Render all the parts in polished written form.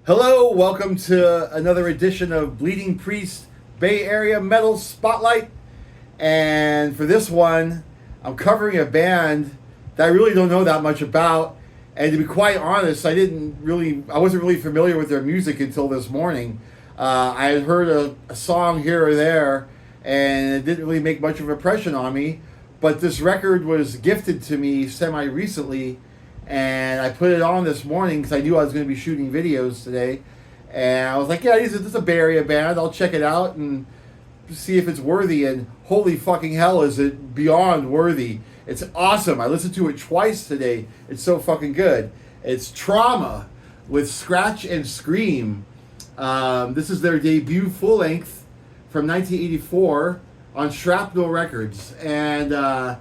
Hello, welcome to another edition of Bleeding Priest Bay Area Metal Spotlight. And for this one, I'm covering a band that I really don't know that much about. And to be quite honest, I wasn't really familiar with their music until this morning. I had heard a song here or there, and it didn't really make much of an impression on me. But this record was gifted to me semi-recently, and I put it on this morning because I knew I was going to be shooting videos today. And I was like, yeah, this is a Bay Area band. I'll check it out and see if it's worthy. And holy fucking hell, is it beyond worthy. It's awesome. I listened to it twice today. It's so fucking good. It's Trauma with Scratch and Scream. This is their debut full-length from 1984 on Shrapnel Records. And, the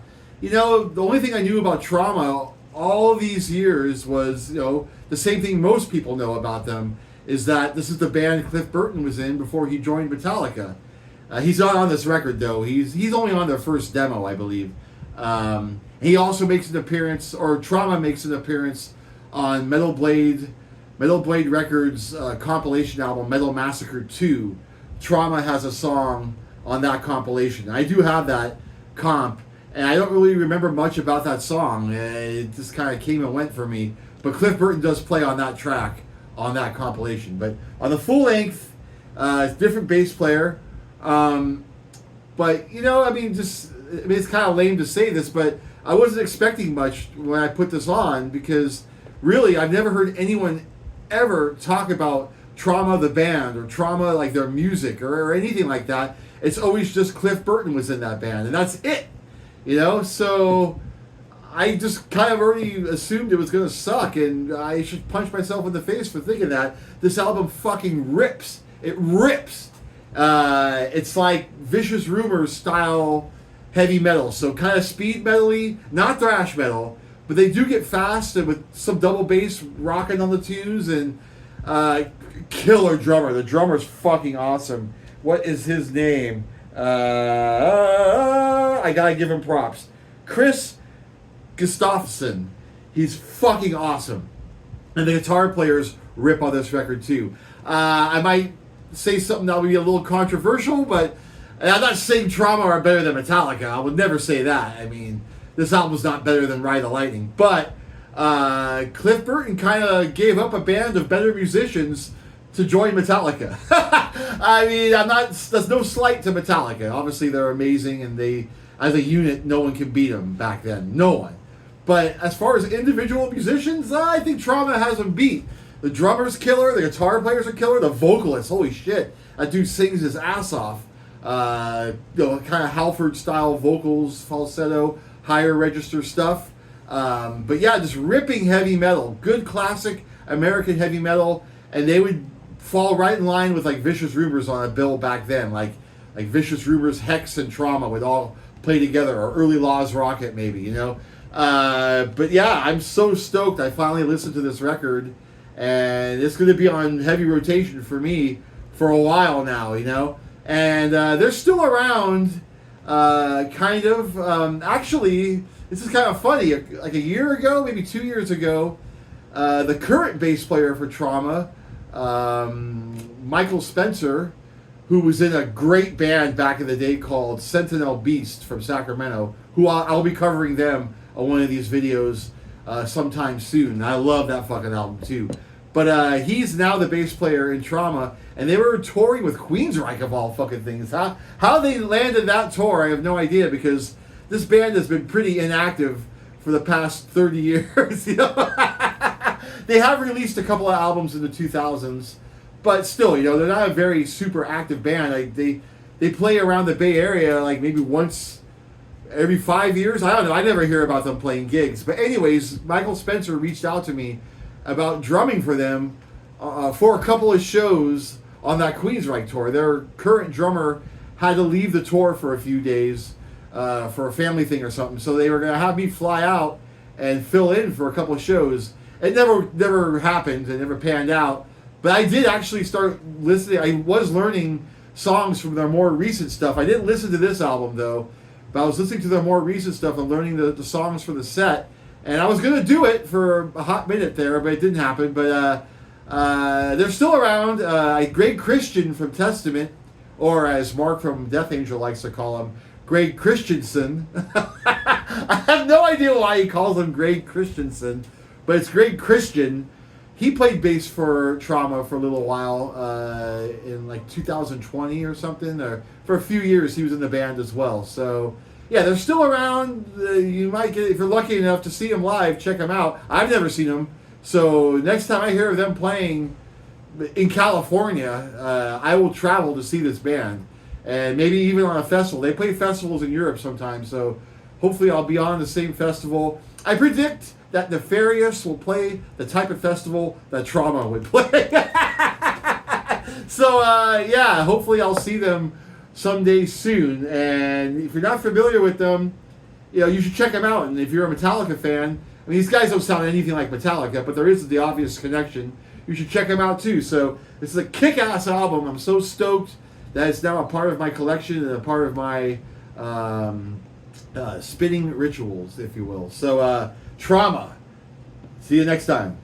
only thing I knew about Trauma all these years was, the same thing most people know about them, is that this is the band Cliff Burton was in before he joined Metallica. He's not on this record, though. He's only on their first demo, I believe. He also makes an appearance, or Trauma makes an appearance, on Metal Blade Records' compilation album, Metal Massacre 2. Trauma has a song on that compilation. I do have that comp, and I don't really remember much about that song. It just kind of came and went for me. But Cliff Burton does play on that track, on that compilation. But on the full length, different bass player. But, it's kind of lame to say this, but I wasn't expecting much when I put this on, because really I've never heard anyone ever talk about Trauma the band, or Trauma like their music, or anything like that. It's always just Cliff Burton was in that band, and that's it. So I just kind of already assumed it was going to suck, and I should punch myself in the face for thinking that. This album fucking rips. It rips. It's like Vicious Rumors style heavy metal, so kind of speed metal-y, not thrash metal, but they do get fast and with some double bass rocking on the tunes, and killer drummer. The drummer's fucking awesome. What is his name? I gotta give him props. Chris Gustafsson. He's fucking awesome. And the guitar players rip on this record too. I might say something that would be a little controversial, but I'm not saying Trauma are better than Metallica. I would never say that. I mean, this album's not better than Ride the Lightning. But Cliff Burton kind of gave up a band of better musicians to join Metallica. I mean, that's no slight to Metallica. Obviously, they're amazing, and they, as a unit, no one can beat them back then. No one. But as far as individual musicians, I think Trauma has them beat. The drummer's killer, the guitar players are killer, the vocalist, holy shit. That dude sings his ass off. Kind of Halford-style vocals, falsetto, higher register stuff. But yeah, just ripping heavy metal. Good classic American heavy metal. And they would fall right in line with like Vicious Rumors on a bill back then. Like Vicious Rumors, Hex, and Trauma would all play together. Or Early Laws Rocket, maybe, But yeah, I'm so stoked I finally listened to this record. And it's going to be on heavy rotation for me for a while now, And they're still around, kind of. Actually, this is kind of funny. Like a year ago, maybe 2 years ago, the current bass player for Trauma, Michael Spencer, who was in a great band back in the day called Sentinel Beast from Sacramento, who I'll be covering them on one of these videos sometime soon. I love that fucking album too. But he's now the bass player in Trauma, and they were touring with Queensryche of all fucking things. How they landed that tour, I have no idea, because this band has been pretty inactive for the past 30 years. They have released a couple of albums in the 2000s, but still, they're not a very super active band. Like they play around the Bay Area like maybe once every 5 years. I don't know. I never hear about them playing gigs. But anyways, Michael Spencer reached out to me about drumming for them for a couple of shows on that Queensryche tour. Their current drummer had to leave the tour for a few days for a family thing or something, so they were going to have me fly out and fill in for a couple of shows. It never happened. It never panned out. But I did actually start listening. I was learning songs from their more recent stuff. I didn't listen to this album, though. But I was listening to their more recent stuff and learning the songs for the set. And I was going to do it for a hot minute there, but it didn't happen. But They're still around. Greg Christian from Testament, or as Mark from Death Angel likes to call him, Greg Christensen. I have no idea why he calls him Greg Christensen, but it's Greg Christian. He played bass for Trauma for a little while in like 2020 or something. Or for a few years, he was in the band as well. So, yeah, they're still around. You might get, if you're lucky enough to see them live, check them out. I've never seen them. So next time I hear of them playing in California, I will travel to see this band. And maybe even on a festival. They play festivals in Europe sometimes, so hopefully I'll be on the same festival. I predict that Nefarious will play the type of festival that Trauma would play. So, yeah, hopefully I'll see them someday soon. And if you're not familiar with them, you should check them out. And if you're a Metallica fan, I mean, these guys don't sound anything like Metallica, but there is the obvious connection. You should check them out too. So this is a kick-ass album. I'm so stoked that it's now a part of my collection and a part of my spinning rituals, if you will. So, Trauma. See you next time.